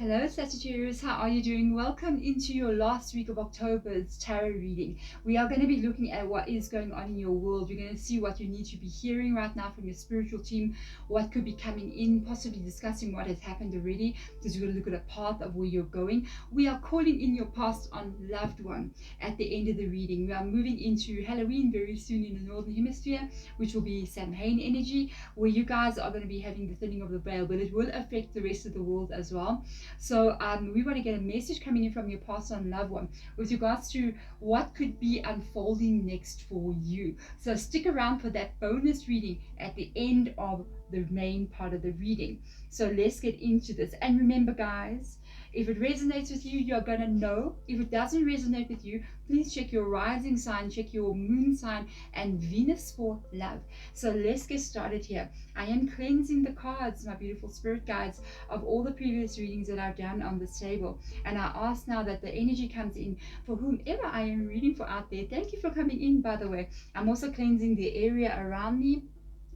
Hello Sagittarius, how are you doing? Welcome into your last week of October's tarot reading. We are going to be looking at what is going on in your world. You're going to see what you need to be hearing right now from your spiritual team, what could be coming in, possibly discussing what has happened already, because we're going to look at a path of where you're going. We are calling in your past on loved one at the end of the reading. We are moving into Halloween very soon in the Northern Hemisphere, which will be Samhain energy, where you guys are going to be having the thinning of the veil, but it will affect the rest of the world as well. So we want to get a message coming in from your past on loved one with regards to what could be unfolding next for you. So stick around for that bonus reading at the end of the main part of the reading. So let's get into this. And remember, guys, if it resonates with you, you're going to know. If it doesn't resonate with you, please check your rising sign, check your moon sign, and Venus for love. So let's get started here. I am cleansing the cards, my beautiful spirit guides, of all the previous readings that I've done on this table. And I ask now that the energy comes in for whomever I am reading for out there. Thank you for coming in, by the way. I'm also cleansing the area around me,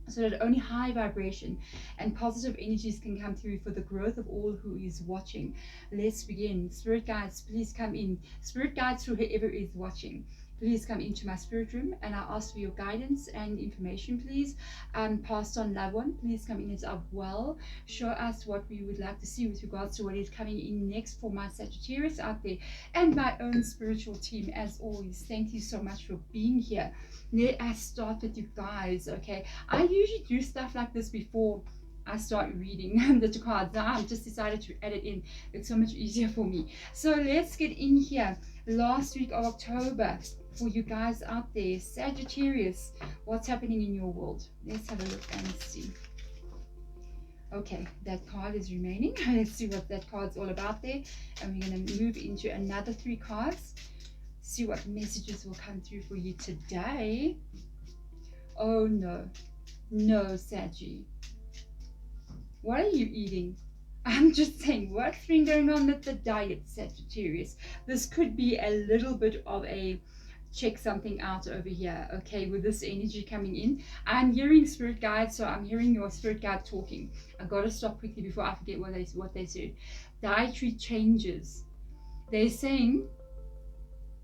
so that only high vibration and positive energies can come through for the growth of all who is watching. Let's begin. Spirit guides, please come in. Spirit guides, for whoever is watching, please come into my spirit room, and I ask for your guidance and information, please. Passed on loved one, please come in as well. Show us what we would like to see with regards to what is coming in next for my Sagittarius out there and my own spiritual team. As always, thank you so much for being here. Let us start with you guys, okay? I usually do stuff like this before I start reading the cards. Now I've just decided to add it in. It's so much easier for me. So let's get in here. Last week of October for you guys out there. Sagittarius, what's happening in your world? Let's have a look and see. Okay, that card is remaining. Let's see what that card's all about there. And we're going to move into another 3 cards. See what messages will come through for you today. Oh no, Saggy. What are you eating? I'm just saying, what's been going on with the diet, Sagittarius? This could be a little bit of a check something out over here, okay, with this energy coming in. I'm hearing spirit guides, so I'm hearing your spirit guide talking. I've got to stop quickly before I forget what they said. Dietary changes. They're saying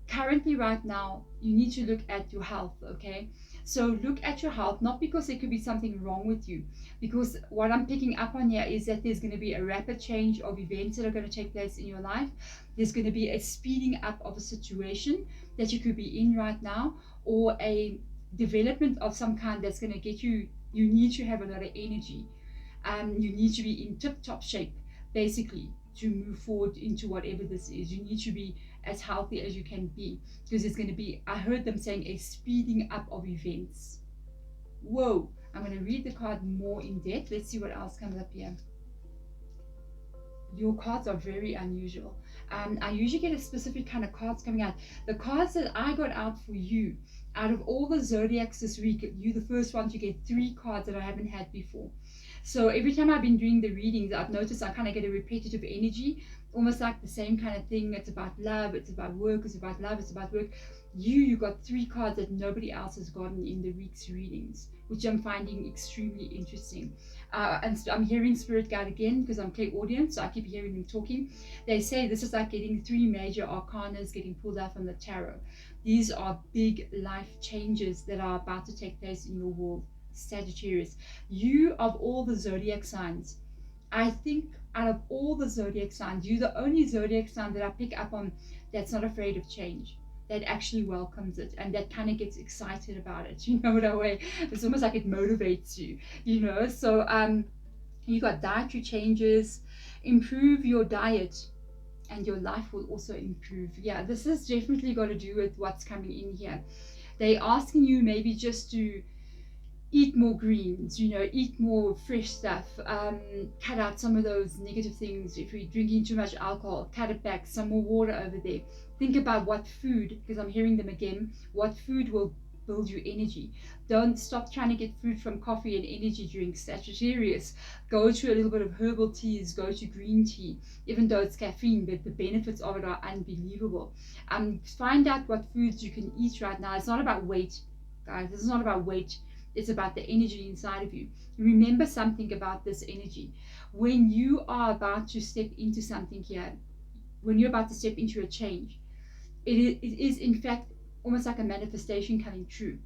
currently right now you need to look at your health, okay? So look at your health, not because there could be something wrong with you, because what I'm picking up on here is that there's going to be a rapid change of events that are going to take place in your life. There's going to be a speeding up of a situation that you could be in right now, or a development of some kind that's going to get you need to have a lot of energy. You need to be in tip-top shape, basically, to move forward into whatever this is. You need to be as healthy as you can be, because it's going to be, I heard them saying, a speeding up of events. Whoa, I'm going to read the card more in depth. Let's see what else comes up here. Your cards are very unusual. I usually get a specific kind of cards coming out. The cards that I got out for you, out of all the zodiacs this week, you're the first one to get 3 cards that I haven't had before. So every time I've been doing the readings, I've noticed I kind of get a repetitive energy, almost like the same kind of thing. It's about love, it's about work, it's about love, it's about work. You got 3 cards that nobody else has gotten in the week's readings, which I'm finding extremely interesting. And I'm hearing spirit guide again, because I'm clairaudient, so I keep hearing them talking. They say this is like getting 3 major arcanas getting pulled out from the tarot. These are big life changes that are about to take place in your world, Sagittarius. You, of all the zodiac signs, I think out of all the zodiac signs, you're the only zodiac sign that I pick up on that's not afraid of change, that actually welcomes it, and that kind of gets excited about it. You know what I mean? It's almost like it motivates you, you know. So you got dietary changes. Improve your diet and your life will also improve. Yeah, this has definitely got to do with what's coming in here. They're asking you maybe just to eat more greens, you know, eat more fresh stuff, cut out some of those negative things. If you're drinking too much alcohol, cut it back, some more water over there. Think about what food, because I'm hearing them again, what food will build you energy. Don't stop trying to get food from coffee and energy drinks, Sagittarius. Go to a little bit of herbal teas, go to green tea, even though it's caffeine, but the benefits of it are unbelievable. Find out what foods you can eat right now. It's not about weight, guys. This is not about weight. It's about the energy inside of you. Remember something about this energy. When you are about to step into something here, when you're about to step into a change, it is in fact almost like a manifestation coming true.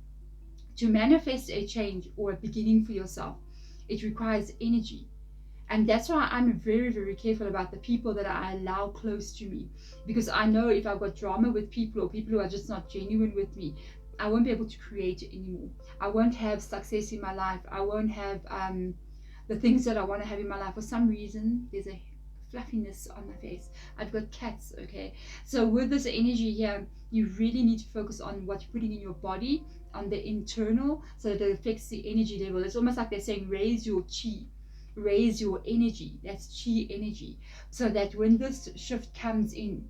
To manifest a change or a beginning for yourself, it requires energy. And that's why I'm very, very careful about the people that I allow close to me. Because I know if I've got drama with people or people who are just not genuine with me, I won't be able to create it anymore. I won't have success in my life. I won't have the things that I want to have in my life. For some reason, there's a fluffiness on my face. I've got cats, okay? So with this energy here, you really need to focus on what you're putting in your body, on the internal, so that it affects the energy level. It's almost like they're saying raise your chi, raise your energy. That's chi energy, so that when this shift comes in,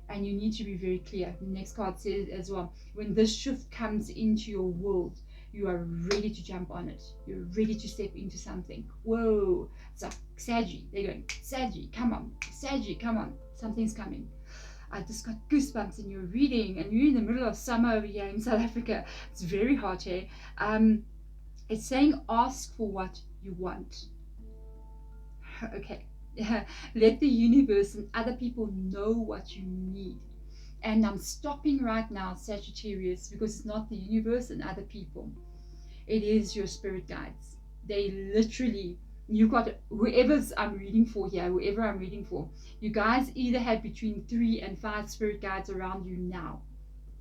and you need to be very clear, the next card says as well, when this shift comes into your world, you are ready to jump on it. You're ready to step into something. Whoa, it's like Saggy, they're going, Saggy, come on, Saggy, come on, something's coming. I just got goosebumps in your reading, and you're in the middle of summer over here in South Africa. It's very hot here. It's saying ask for what you want. Okay. Let the universe and other people know what you need. And I'm stopping right now, Sagittarius, because it's not the universe and other people. It is your spirit guides. They literally, you got whoever's I'm reading for here, whoever I'm reading for, you guys either have between 3 and 5 spirit guides around you now.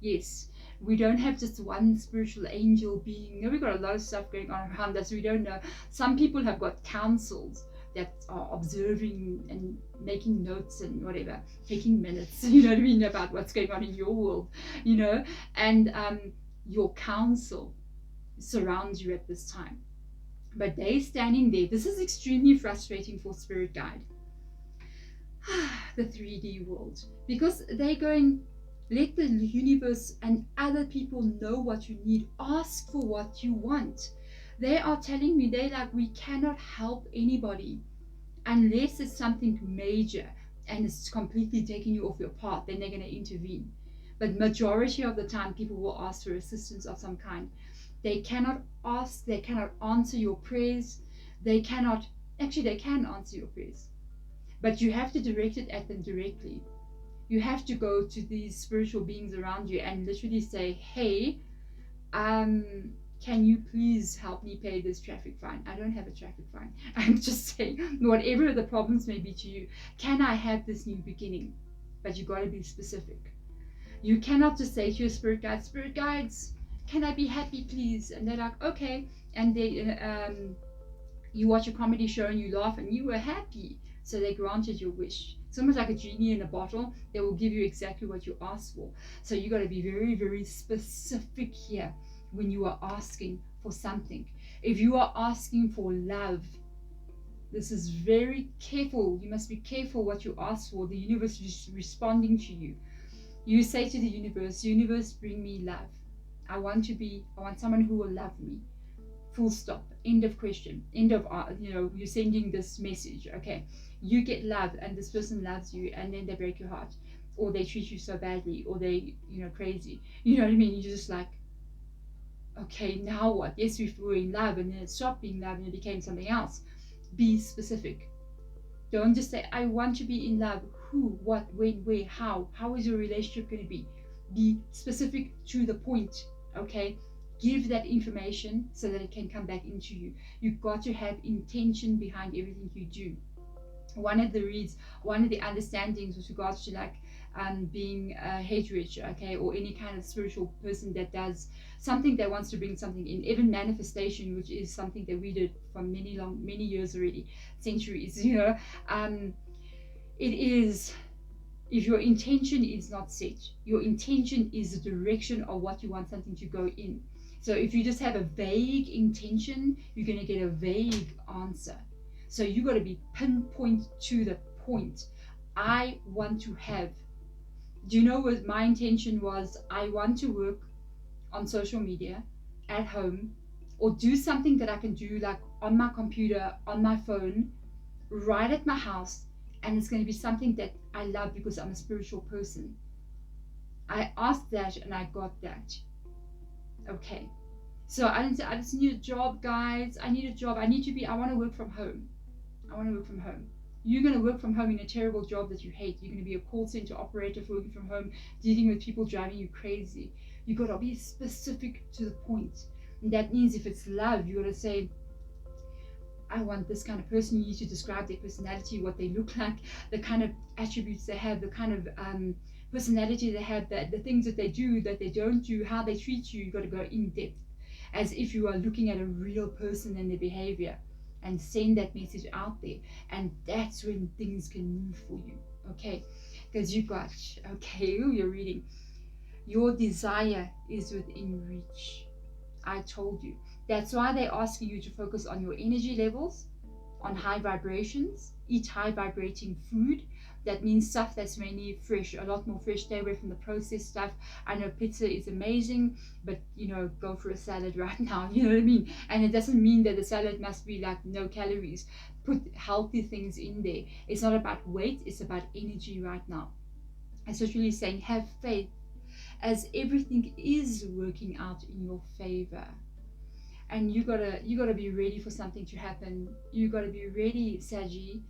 Yes, we don't have just one spiritual angel being. No, we've got a lot of stuff going on around us. We don't know. Some people have got councils that are observing and making notes and whatever, taking minutes, you know what I mean, about what's going on in your world, you know, and your counsel surrounds you at this time. But they standing there, this is extremely frustrating for spirit guide, the 3D world, because they're going, let the universe and other people know what you need. Ask for what you want. They are telling me, they're like, we cannot help anybody unless it's something major and it's completely taking you off your path. Then they're going to intervene. But majority of the time, people will ask for assistance of some kind. They cannot ask, they cannot answer your prayers. They cannot, actually they can answer your prayers, but you have to direct it at them directly. You have to go to these spiritual beings around you and literally say, hey, can you please help me pay this traffic fine? I don't have a traffic fine. I'm just saying, whatever the problems may be to you, can I have this new beginning? But you got to be specific. You cannot just say to your spirit guides, can I be happy, please? And they're like, okay. And they, you watch a comedy show and you laugh and you were happy. So they granted your wish. It's almost like a genie in a bottle. They will give you exactly what you asked for. So you got to be very, very specific here when you are asking for something. If you are asking for love, this is very careful. You must be careful what you ask for. The universe is responding to you. You say to the universe, bring me love. I want someone who will love me. Full stop. End of question. End of, you're sending this message. Okay. You get love and this person loves you and then they break your heart. Or they treat you so badly. Or they, crazy. You know what I mean? You're just like, okay, now what? Yes, we were in love and then it stopped being love and it became something else. Be specific. Don't just say, I want to be in love. Who, what, when, where, how? How is your relationship going to be? Be specific to the point, okay? Give that information so that it can come back into you. You've got to have intention behind everything you do. One of the understandings with regards to like being hate rich, okay, or any kind of spiritual person that does something that wants to bring something in, even manifestation, which is something that we did for many years already, centuries, it is, if your intention is not set, your intention is the direction of what you want something to go in. So if you just have a vague intention, you're going to get a vague answer. So you got to be pinpoint to the point. I want to have, do you know what my intention was? I want to work on social media at home, or do something that I can do like on my computer, on my phone, right at my house, and it's going to be something that I love because I'm a spiritual person. I asked that and I got that. Okay. So I just need a job, guys. I need a job. I want to work from home. I want to work from home. You're going to work from home in a terrible job that you hate. You're going to be a call center operator for working from home, dealing with people driving you crazy. You got to be specific to the point. And that means if it's love, you got to say, I want this kind of person. You need to describe their personality, what they look like, the kind of attributes they have, the kind of personality they have, the things that they do, that they don't do, how they treat you. You got to go in depth, as if you are looking at a real person and their behavior, and send that message out there. And that's when things can move for you. Okay, because you got, okay, who you're reading, your desire is within reach. I told you. That's why they're asking you to focus on your energy levels, on high vibrations, eat high vibrating food. That means stuff that's mainly fresh, a lot more fresh. Stay away from the processed stuff. I know pizza is amazing, but go for a salad right now. You know what I mean? And it doesn't mean that the salad must be like no calories. Put healthy things in there. It's not about weight, it's about energy right now. It's literally saying have faith, as everything is working out in your favor. And you gotta be ready for something to happen. You gotta be ready, Saggy.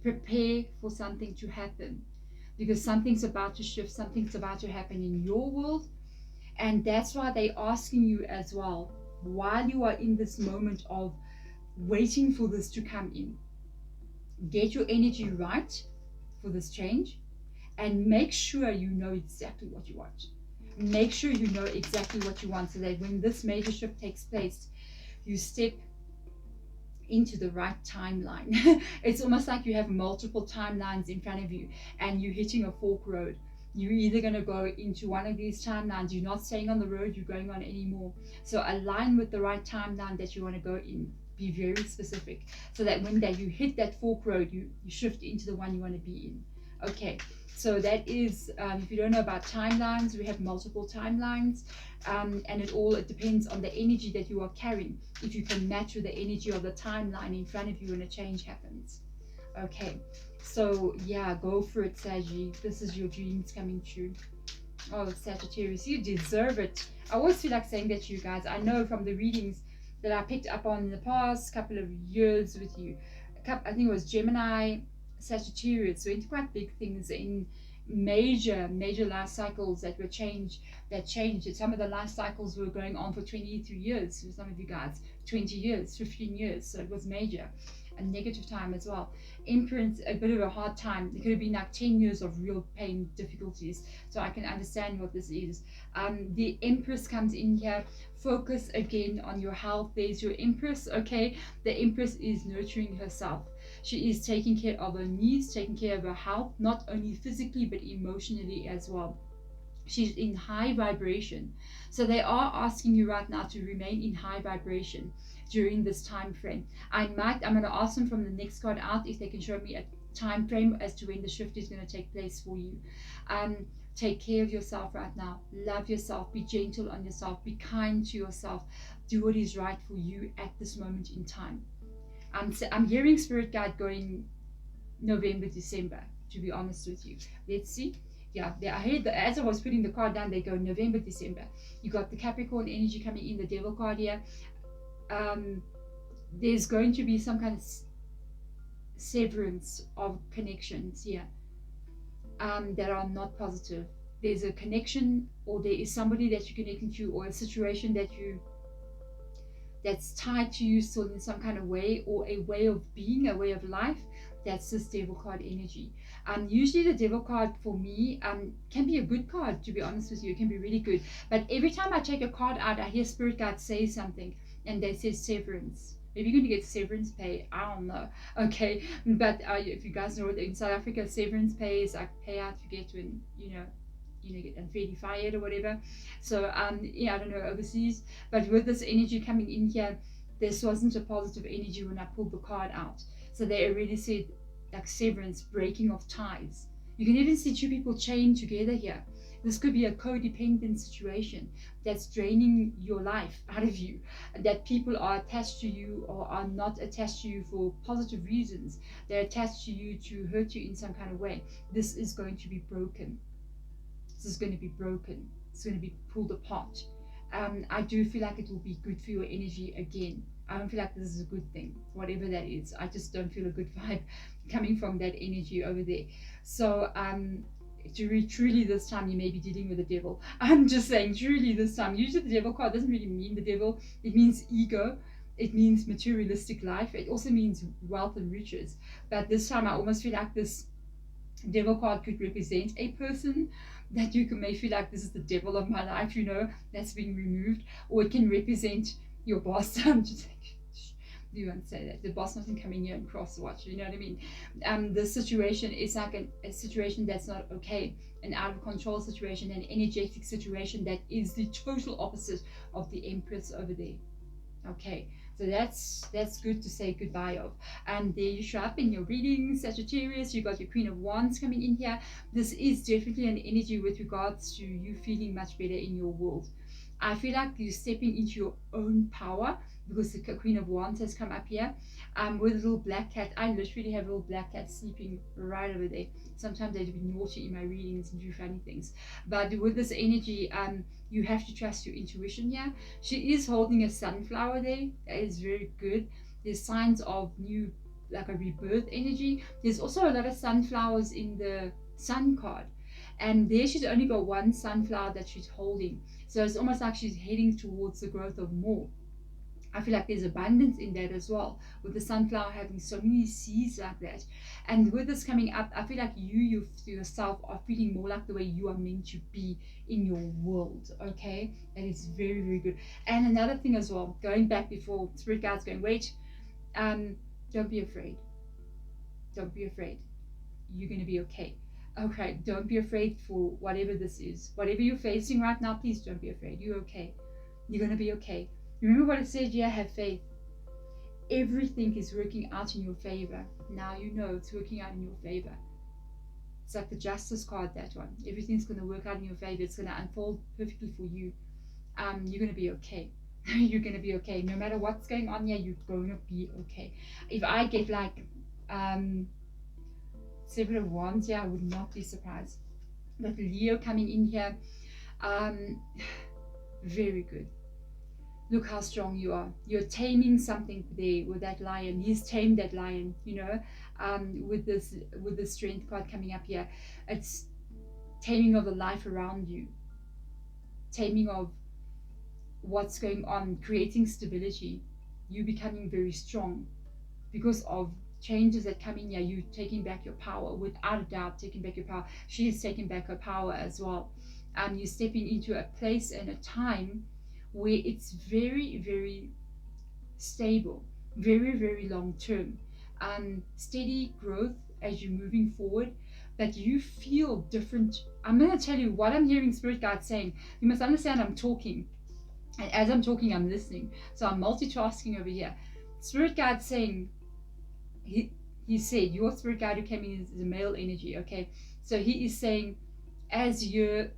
Prepare for something to happen, because something's about to shift, something's about to happen in your world. And that's why they're asking you as well, while you are in this moment of waiting for this to come in, get your energy right for this change, and make sure you know exactly what you want. Make sure you know exactly what you want, so that when this major shift takes place, you step into the right timeline. It's almost like you have multiple timelines in front of you and you're hitting a fork road. You're either going to go into one of these timelines. You're not staying on the road you're going on anymore. So align with the right timeline that you want to go in. Be very specific, so that when you hit that fork road, you shift into the one you want to be in. Okay, so that is, if you don't know about timelines, we have multiple timelines, and it depends on the energy that you are carrying, if you can match with the energy of the timeline in front of you when a change happens. Okay, so yeah, go for it, Saggy. This is your dreams coming true. Oh, Sagittarius, you deserve it. I always feel like saying that to you guys. I know from the readings that I picked up on in the past couple of years with you. I think it was Gemini, Sagittarius, went quite big things in major life cycles that changed. Some of the life cycles were going on for 23 years for some of you guys, 20 years, 15 years. So it was major. A negative time as well. Empress, a bit of a hard time. It could have been like 10 years of real pain, difficulties. So I can understand what this is. The Empress comes in here. Focus again on your health. There's your Empress. Okay, the Empress is nurturing herself. She is taking care of her needs, taking care of her health, not only physically but emotionally as well. She's in high vibration. So they are asking you right now to remain in high vibration during this time frame. I'm going to ask them from the next card out if they can show me a time frame as to when the shift is going to take place for you. Take care of yourself right now. Love yourself. Be gentle on yourself. Be kind to yourself. Do what is right for you at this moment in time. I'm hearing Spirit Guide going November, December, to be honest with you. Let's see. Yeah, I heard that as I was putting the card down, they go November, December. You got the Capricorn energy coming in, the Devil card here. There's going to be some kind of severance of connections here that are not positive. There's a connection, or there is somebody that you're connecting to, or a situation that's tied to you still in some kind of way, or a way of being, a way of life. That's this Devil card energy. Usually the Devil card for me can be a good card, to be honest with you. It can be really good. But every time I take a card out, I hear Spirit Guide say something, and they say severance. Maybe you're going to get severance pay. I don't know. Okay, but if you guys know, in South Africa, severance pay is like payout you get when get unfairly fired or whatever. So I don't know overseas, but with this energy coming in here, this wasn't a positive energy when I pulled the card out. So they already said like severance, breaking of ties. You can even see two people chained together here. This could be a codependent situation that's draining your life out of you, that people are attached to you or are not attached to you for positive reasons. They're attached to you to hurt you in some kind of way. This is going to be broken. This is going to be broken. It's going to be pulled apart. I do feel like it will be good for your energy again. I don't feel like this is a good thing, whatever that is. I just don't feel a good vibe coming from that energy over there. So, truly this time you may be dealing with the devil. I'm just saying, truly this time. Usually the devil card doesn't really mean the devil. It means ego. It means materialistic life. It also means wealth and riches. But this time I almost feel like this devil card could represent a person that you may feel like this is the devil of my life, that's being removed, or it can represent your boss. I'm just like, you won't say that. The boss mustn't come in here and cross watch, you know what I mean? The situation is like a situation that's not okay, an out of control situation, an energetic situation that is the total opposite of the Empress over there. Okay, so that's good to say goodbye of. And there you show up in your reading, Sagittarius. You got your Queen of Wands coming in here. This is definitely an energy with regards to you feeling much better in your world. I feel like you're stepping into your own power because the Queen of Wands has come up here. With a little black cat. I literally have a little black cat sleeping right over there. Sometimes they do be naughty in my readings and do funny things. But with this energy, you have to trust your intuition here. She is holding a sunflower there. That is very good. There's signs of new, like a rebirth energy. There's also a lot of sunflowers in the sun card. And there she's only got one sunflower that she's holding. So it's almost like she's heading towards the growth of more. I feel like there's abundance in that as well, with the sunflower having so many seeds like that. And with this coming up, I feel like you yourself are feeling more like the way you are meant to be in your world, okay? And it's very, very good. And another thing as well, going back before, Spirit Guide's going, wait, don't be afraid. Don't be afraid. You're going to be okay. Okay, don't be afraid for whatever this is. Whatever you're facing right now, please don't be afraid. You're okay. You're going to be okay. Remember what it said here, have faith. Everything is working out in your favor. Now you know it's working out in your favor. It's like the Justice card, that one. Everything's going to work out in your favor. It's going to unfold perfectly for you. You're going to be okay. You're going to be okay. No matter what's going on here, you're going to be okay. If I get like Seven of Wands here, I would not be surprised. But Leo coming in here, very good. Look how strong you are. You're taming something there with that lion. He's tamed that lion, with this strength card coming up here. It's taming of the life around you. Taming of what's going on, creating stability. You becoming very strong because of changes that come in here. You taking back your power, without a doubt, taking back your power. She is taking back her power as well. You're stepping into a place and a time where it's very, very stable, very, very long term, steady growth as you're moving forward, that you feel different. I'm going to tell you what I'm hearing Spirit Guide saying. You must understand I'm talking, and as I'm talking, I'm listening. So I'm multitasking over here. Spirit Guide saying, he said, your Spirit Guide who came in is a male energy, okay? So he is saying, as you're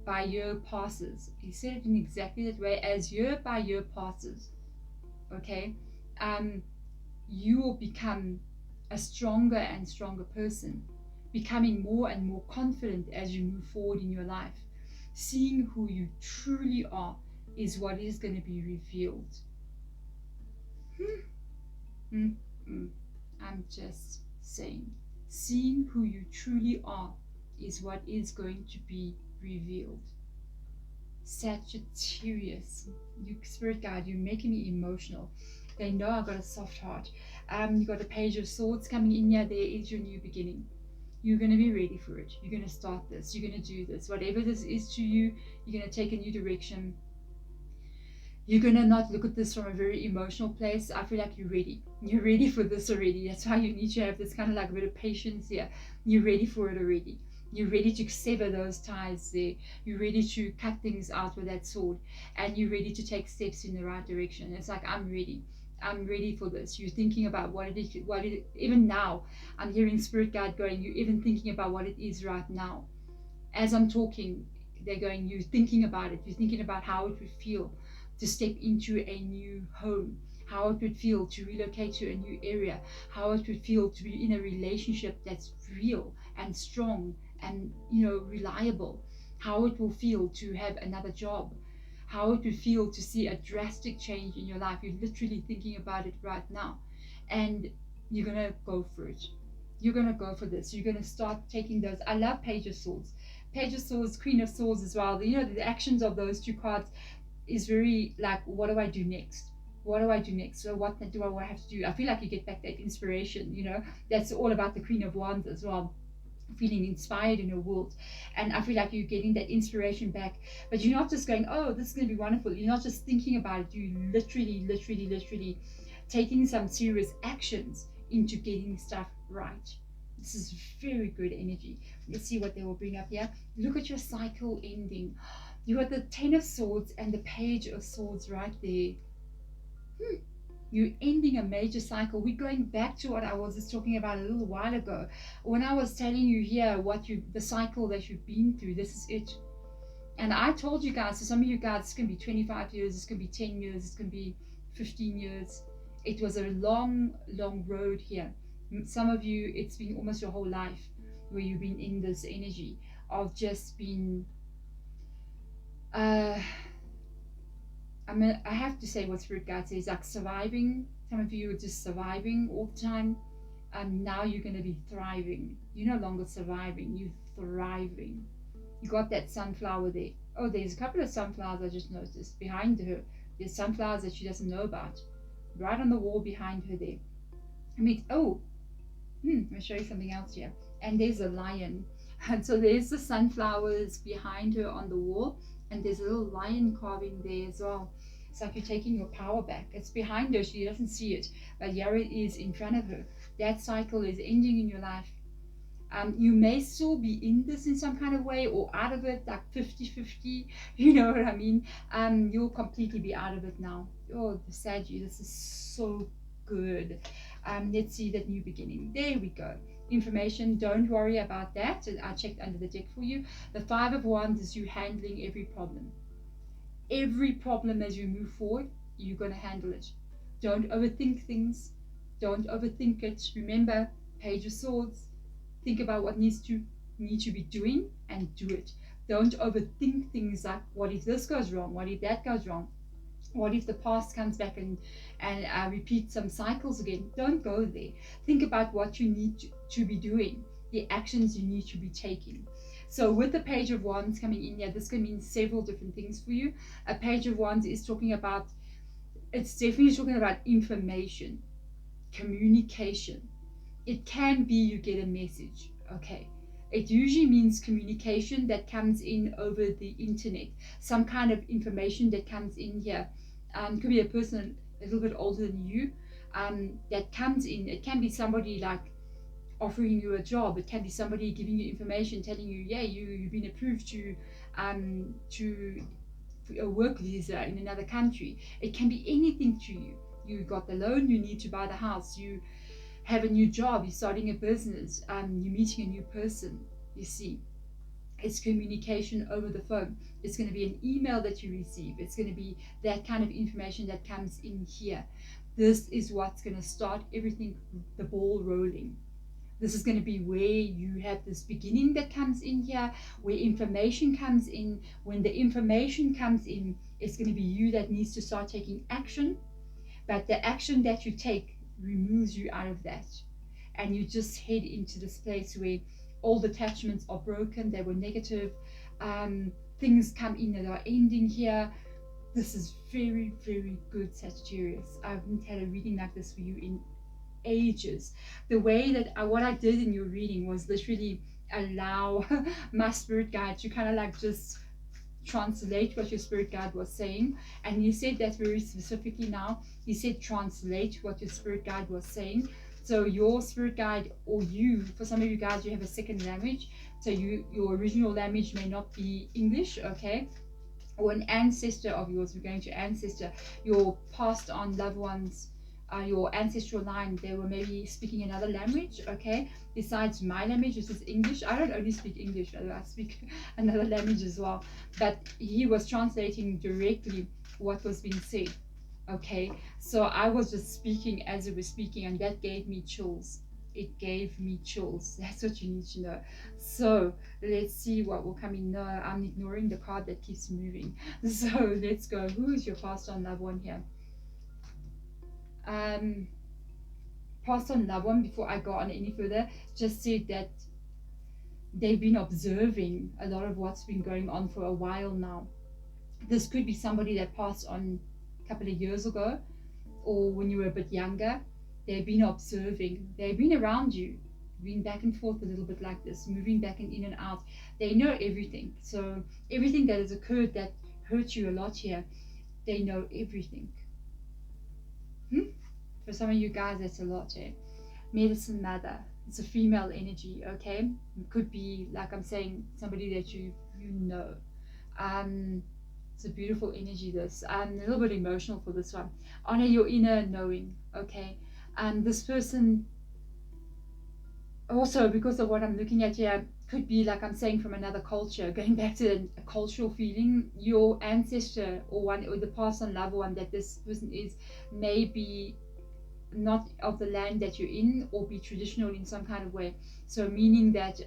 by year passes, he said it in exactly that way, as year by year passes, okay, you will become a stronger and stronger person, becoming more and more confident as you move forward in your life. Seeing who you truly are is what is going to be revealed. I'm just saying, seeing who you truly are is what is going to be revealed. Sagittarius, you Spirit Guide, you're making me emotional. They know I've got a soft heart. You got a Page of Swords coming in here. There is your new beginning. You're going to be ready for it. You're going to start this. You're going to do this. Whatever this is to you, you're going to take a new direction. You're going to not look at this from a very emotional place. I feel like you're ready. You're ready for this already. That's why you need to have this kind of like a bit of patience here. You're ready for it already. You're ready to sever those ties there. You're ready to cut things out with that sword. And you're ready to take steps in the right direction. It's like, I'm ready. I'm ready for this. You're thinking about what it is. Even now, I'm hearing Spirit Guide going, you're even thinking about what it is right now. As I'm talking, they're going, you're thinking about it. You're thinking about how it would feel to step into a new home, how it would feel to relocate to a new area, how it would feel to be in a relationship that's real and strong and reliable, how it will feel to have another job, how it would feel to see a drastic change in your life. You're literally thinking about it right now, and you're gonna go for it. You're gonna go for this. You're gonna start taking those. I love Page of Swords. Page of Swords, Queen of Swords as well. You know, the actions of those two cards is very like, what do I do next? What do I do next? So what do I have to do? I feel like you get back that inspiration, you know. That's all about the Queen of Wands as well, feeling inspired in your world. And I feel like you're getting that inspiration back, but you're not just going, oh, this is going to be wonderful. You're not just thinking about it. You literally taking some serious actions into getting stuff right. This is very good energy. Let's see what they will bring up here. Look at your cycle ending. You got the Ten of Swords and the Page of Swords right there. You're ending a major cycle. We're going back to what I was just talking about a little while ago when I was telling you here the cycle that you've been through. This is it. And I told you guys, so some of you guys, it's going to be 25 years, it's going to be 10 years, it's going to be 15 years. It was a long road here. Some of you, it's been almost your whole life where you've been in this energy of just being I have to say what Spirit Guide says, like surviving. Some of you are just surviving all the time. Now you're going to be thriving. You're no longer surviving, you're thriving. You got that sunflower there. Oh, there's a couple of sunflowers I just noticed behind her. There's sunflowers that she doesn't know about. Right on the wall behind her there. I mean, let me show you something else here. And there's a lion. And so there's the sunflowers behind her on the wall. And there's a little lion carving there as well. It's like you're taking your power back. It's behind her, she doesn't see it, but here it is in front of her. That cycle is ending in your life. You may still be in this in some kind of way or out of it, like 50-50, you know what I mean? You'll completely be out of it now. Oh, the Sagittarius, this is so good. Let's see that new beginning. There we go. Information, don't worry about that. I checked under the deck for you. The Five of Wands is you handling every problem. Every problem as you move forward, you're going to handle it. Don't overthink things. Don't overthink it. Remember, Page of Swords. Think about what need to be doing and do it. Don't overthink things like, what if this goes wrong? What if that goes wrong? What if the past comes back and repeats some cycles again? Don't go there. Think about what you need to be doing, the actions you need to be taking. So with the Page of Wands coming in here, this can mean several different things for you. A Page of Wands is talking about, it's definitely talking about information, communication. It can be you get a message, okay? It usually means communication that comes in over the internet, some kind of information that comes in here. Could be a person a little bit older than you that comes in. It can be somebody like offering you a job. It can be somebody giving you information, telling you, yeah, you've been approved to a work visa in another country. It can be anything to you. You got the loan you need to buy the house. You have a new job, you're starting a business, you're meeting a new person. You see, it's communication over the phone. It's going to be an email that you receive. It's going to be that kind of information that comes in here. This is what's going to start everything, the ball rolling. This is going to be where you have this beginning that comes in here, where information comes in. When the information comes in, it's going to be you that needs to start taking action. But the action that you take removes you out of that, and you just head into this place where old attachments are broken, they were negative, things come in that are ending here. This is very good, Sagittarius. I haven't had a reading like this for you in ages. The way that what I did in your reading was literally allow my spirit guide to kind of like just translate what your spirit guide was saying. And he said that very specifically now. He said translate what your spirit guide was saying. So your spirit guide, or you, for some of you guys, you have a second language. So your original language may not be English, okay? Or an ancestor of yours, we're going to ancestor, your passed on loved ones, your ancestral line, they were maybe speaking another language, okay, besides my language, which is English. I don't only speak English, I speak another language as well, but he was translating directly what was being said, okay? So I was just speaking as it was speaking, and that gave me chills. It gave me chills. That's what you need to know. So let's see what will come in. No, I'm ignoring the card that keeps moving. So let's go. Who is your passed on loved one here? Passed on loved one, before I go on any further, just said that they've been observing a lot of what's been going on for a while now. This could be somebody that passed on a couple of years ago, or when you were a bit younger. They've been observing, they've been around you, been back and forth a little bit like this, moving back and in and out. They know everything. So everything that has occurred that hurt you a lot here, they know everything. For some of you guys, that's a lot. Medicine mother, it's a female energy. Okay, it could be, like I'm saying, somebody that you know. It's a beautiful energy, this. A little bit emotional for this one. Honor your inner knowing. Okay, this person, also because of what I'm looking at here, could be, like I'm saying, from another culture, going back to a cultural feeling. Your ancestor, or one, or the past on loved one that this person is, may be not of the land that you're in, or be traditional in some kind of way. So meaning that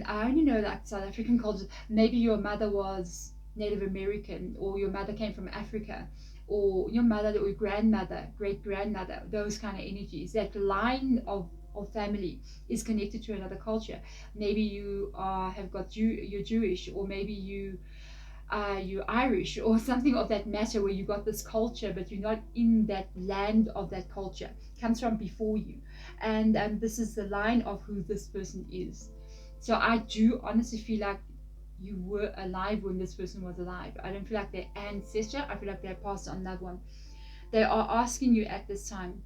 I only know like South African culture. Maybe your mother was Native American, or your mother came from Africa, or your mother or your grandmother, great grandmother, those kind of energies. That line of family is connected to another culture. Maybe you have got you're Jewish, or maybe you're Irish, or something of that matter, where you got this culture, but you're not in that land of that culture. Comes from before you, and this is the line of who this person is. So I do honestly feel like you were alive when this person was alive. I don't feel like they're ancestor. I feel like they're passed on loved one. They are asking you at this time.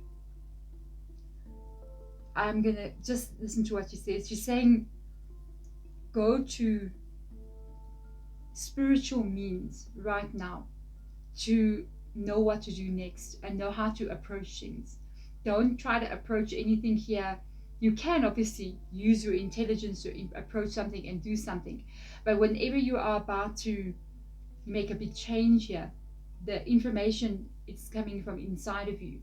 I'm gonna just listen to what she says. She's saying, go to spiritual means right now to know what to do next and know how to approach things. Don't try to approach anything here. You can obviously use your intelligence to approach something and do something, but whenever you are about to make a big change here, the information is coming from inside of you,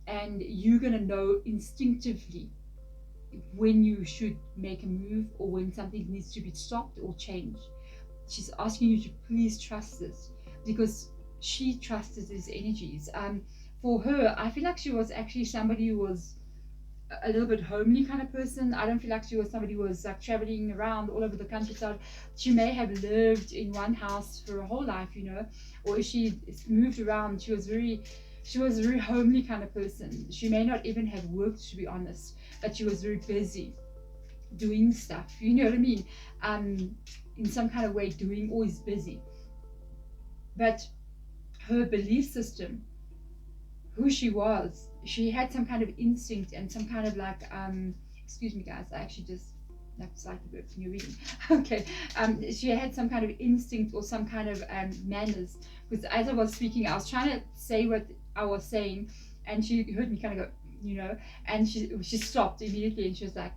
and you're going to know instinctively when you should make a move, or when something needs to be stopped or changed. She's asking you to please trust this, because she trusted these energies. For her, I feel like she was actually somebody who was a little bit homely kind of person. I don't feel like she was somebody who was like traveling around all over the countryside. She may have lived in one house for her whole life, or if she moved around, she was a very homely kind of person. She may not even have worked, to be honest, but she was very busy doing stuff, you know what I mean? In some kind of way, doing, always busy. But her belief system, who she was, she had some kind of instinct and some kind of like, excuse me guys, I actually just slightly burped in your reading. Okay, she had some kind of instinct or some kind of manners, because as I was speaking, I was trying to say what I was saying, and she heard me kind of go, and she stopped immediately, and she was like,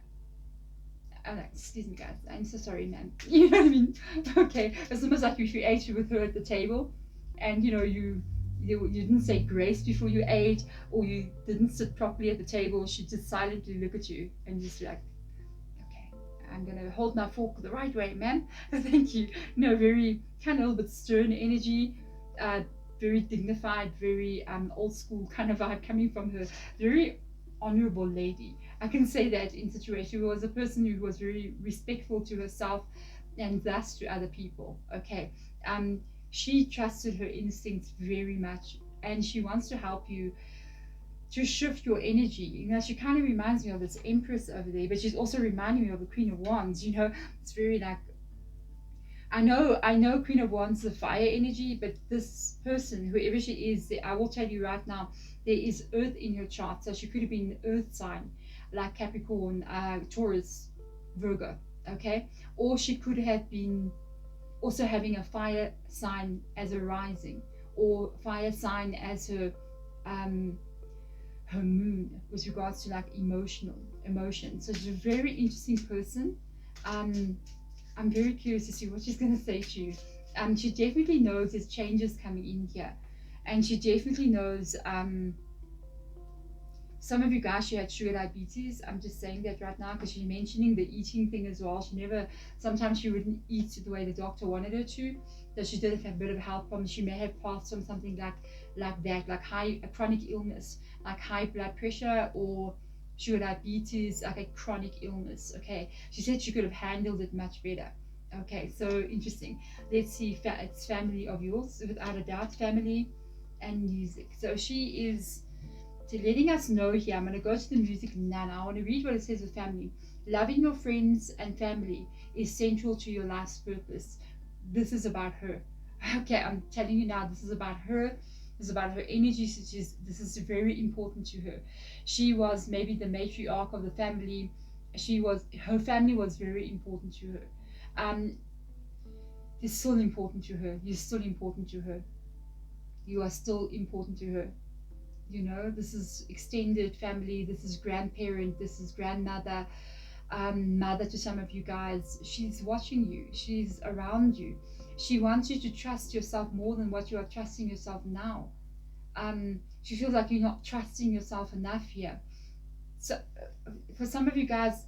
I'm like, excuse me guys, I'm so sorry, ma'am. You know what I mean? Okay, it's almost like if you ate with her at the table, and you didn't say grace before you ate, or you didn't sit properly at the table. She just silently look at you and just be like, okay, I'm gonna hold my fork the right way, ma'am. Thank you. Very kind of a little bit stern energy, very dignified, very old school kind of vibe coming from her. Very honorable lady. I can say that in situation. She was a person who was very respectful to herself and thus to other people. Okay. She trusted her instincts very much, and she wants to help you to shift your energy. She kind of reminds me of this Empress over there, but she's also reminding me of the Queen of Wands. It's very like, I know Queen of Wands is a fire energy, but this person, whoever she is, I will tell you right now, there is earth in her chart. So she could have been an earth sign, like Capricorn, Taurus, Virgo, okay? Or she could have been also having a fire sign as a rising, or fire sign as her moon, with regards to like emotion. So she's a very interesting person. I'm very curious to see what she's going to say to you. She definitely knows there's changes coming in here, and she definitely knows Some of you guys, she had sugar diabetes. I'm just saying that right now because she's mentioning the eating thing as well. She never, sometimes she wouldn't eat the way the doctor wanted her to. So she did have a bit of health problems. She may have passed from something like that, like a chronic illness, like high blood pressure or sugar diabetes, like a chronic illness. Okay, she said she could have handled it much better. Okay, so interesting. Let's see, it's family of yours, without a doubt, family and music. So she is letting us know here. I'm going to go to the music now. I want to read what it says with family. Loving your friends and family is central to your life's purpose. This is about her. Okay, I'm telling you now, this is about her. This is about her energy. This is very important to her. She was maybe the matriarch of the family. Her family was very important to her. It's still important to her. You're still important to her. You are still important to her. You know, this is extended family, this is grandparent, this is grandmother, mother to some of you guys. She's watching you, she's around you. She wants you to trust yourself more than what you are trusting yourself now. She feels like you're not trusting yourself enough here. So for some of you guys,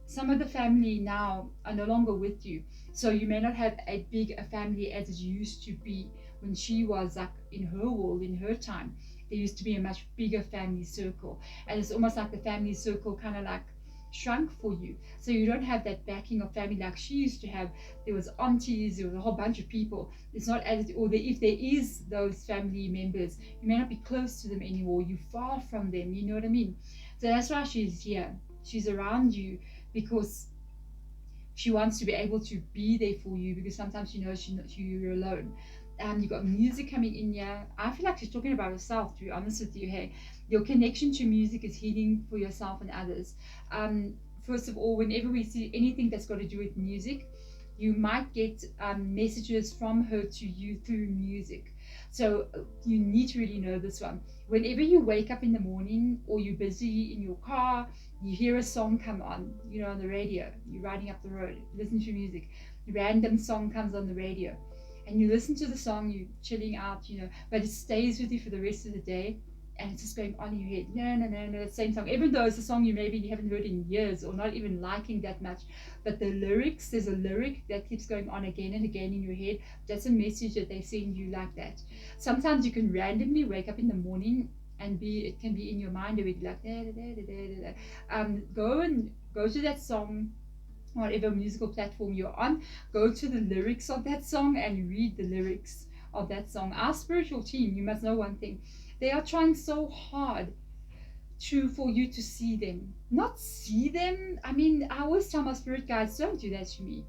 some of the family now are no longer with you, so you may not have a big a family as it used to be when she was like in her world, in her time. There used to be a much bigger family circle, and it's almost like the family circle kind of like shrunk for you, so you don't have that backing of family like she used to have. There was aunties, there was a whole bunch of people. It's not as, or if there is those family members, you may not be close to them anymore, you're far from them, you know what I mean? So that's why she's here, she's around you, because she wants to be able to be there for you, because sometimes you know you're alone. You've got music coming in here. I feel like she's talking about herself, to be honest with you. Hey, your connection to music is healing for yourself and others. First of all, whenever we see anything that's got to do with music, you might get messages from her to you through music. So you need to really know this one. Whenever you wake up in the morning or you're busy in your car, you hear a song come on, you know, on the radio, you're riding up the road, listen to music, a random song comes on the radio, and you listen to the song, you're chilling out, you know, but it stays with you for the rest of the day, and it's just going on in your head. No, same song, even though it's a song you haven't heard in years or not even liking that much, but the lyrics, there's a lyric that keeps going on again and again in your head. That's a message that they send you like that. Sometimes you can randomly wake up in the morning and it can be in your mind, or it like go to that song, whatever musical platform you're on, go to the lyrics of that song and read the lyrics of that song. Our spiritual team, you must know one thing, they are trying so hard for you to see them. Not see them, I mean, I always tell my spirit guides, don't do that to me.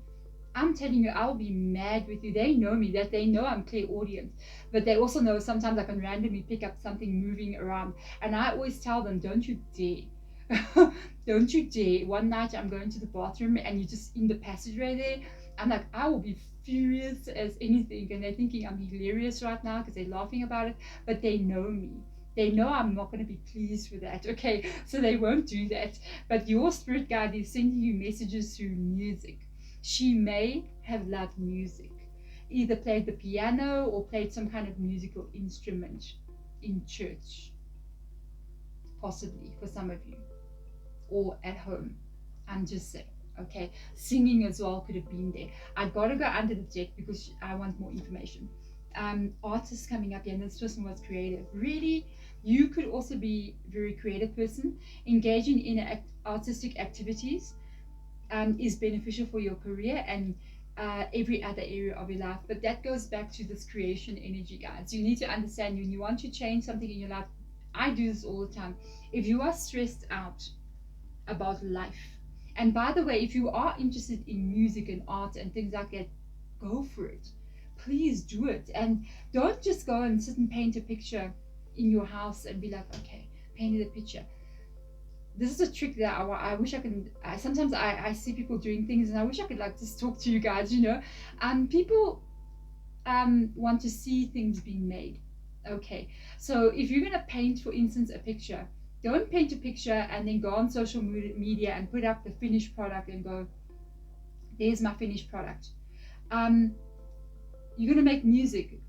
I'm telling you, I'll be mad with you. They know me, that they know I'm clairaudient, but they also know sometimes I can randomly pick up something moving around, and I always tell them, don't you dare. Don't you dare. One night I'm going to the bathroom and you're just in the passageway there. I'm like, I will be furious as anything, and they're thinking I'm hilarious right now because they're laughing about it, but they know me. They know I'm not going to be pleased with that, okay? So they won't do that. But your spirit guide is sending you messages through music. She may have loved music, either played the piano or played some kind of musical instrument in church, possibly for some of you, or at home. I'm just saying, okay? Singing as well could have been there. I've got to go under the deck because I want more information. Artists coming up here, and this person was creative. Really, you could also be a very creative person. Engaging in artistic activities is beneficial for your career and every other area of your life. But that goes back to this creation energy, guys. You need to understand, when you want to change something in your life, I do this all the time. If you are stressed out about life, and by the way, if you are interested in music and art and things like that, go for it. Please do it. And don't just go and sit and paint a picture in your house and be like, okay, painted a picture. This is a trick that I wish I can. Sometimes I see people doing things and I wish I could like just talk to you guys, you know. People want to see things being made. Okay, so if you're gonna paint, for instance, a picture, don't paint a picture and then go on social media and put up the finished product and go, there's my finished product. You're gonna make music.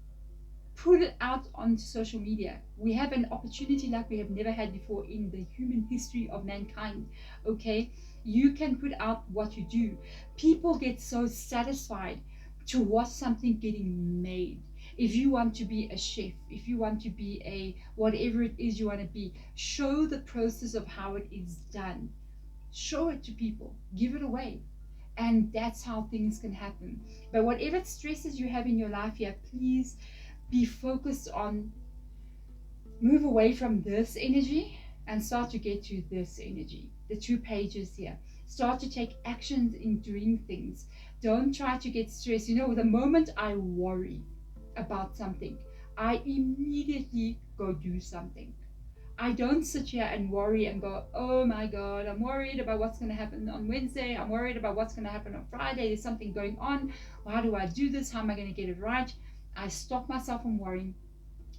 Put it out onto social media. We have an opportunity like we have never had before in the human history of mankind. Okay, you can put out what you do. People get so satisfied to watch something getting made. If you want to be a chef, if you want to be a whatever it is you want to be, show the process of how it is done. Show it to people, give it away, and that's how things can happen. But whatever stresses you have in your life here, please be focused on, move away from this energy and start to get to this energy, the 2 pages here. Start to take actions in doing things. Don't try to get stressed. You know, the moment I worry about something, I immediately go do something. I don't sit here and worry and go, oh my God, I'm worried about what's going to happen on Wednesday. I'm worried about what's going to happen on Friday. There's something going on. How do I do this? How am I going to get it right? I stop myself from worrying.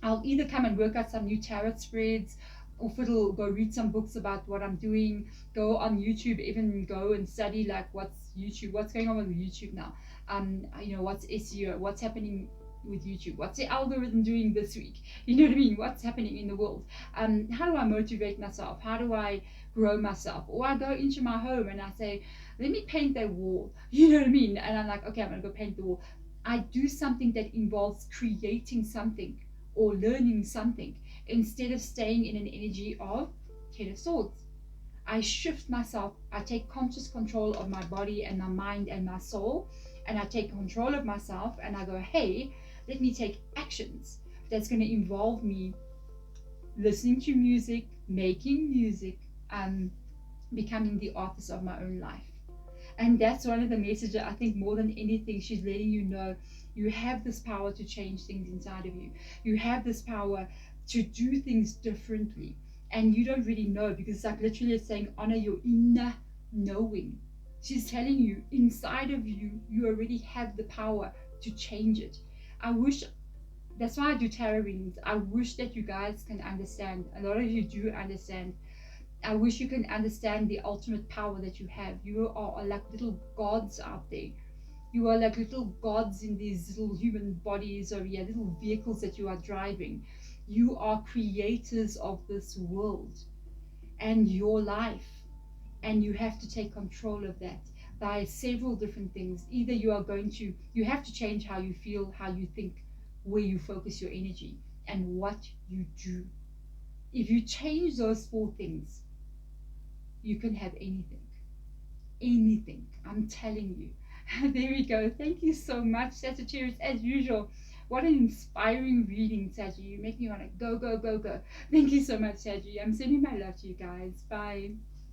I'll either come and work out some new tarot spreads, or fiddle, go read some books about what I'm doing, go on YouTube, even go and study like what's going on with YouTube now. What's SEO, what's happening with YouTube, what's the algorithm doing this week, you know what I mean, what's happening in the world. How do I motivate myself, how do I grow myself? Or I go into my home and I say, let me paint that wall, you know what I mean, and I'm like, okay, I'm gonna go paint the wall. I do something that involves creating something or learning something, instead of staying in an energy of 10 of swords. I shift myself. I take conscious control of my body and my mind and my soul, and I take control of myself and I go, hey, let me take actions that's going to involve me listening to music, making music, becoming the artist of my own life. And that's one of the messages, I think, more than anything, she's letting you know you have this power to change things inside of you. You have this power to do things differently. And you don't really know, because it's like literally saying, honor your inner knowing. She's telling you inside of you, you already have the power to change it. I wish, that's why I do tarot readings. I wish that you guys can understand. A lot of you do understand. I wish you can understand the ultimate power that you have. You are like little gods out there. You are like little gods in these little human bodies, or yeah, little vehicles that you are driving. You are creators of this world and your life. And you have to take control of that by several different things. Either you have to change how you feel, how you think, where you focus your energy, and what you do. If you change those 4 things, you can have anything. Anything. I'm telling you. There we go. Thank you so much, Sagittarius, as usual. What an inspiring reading, Saggy. You make me want to go, go, go, go. Thank you so much, Saggy. I'm sending my love to you guys. Bye.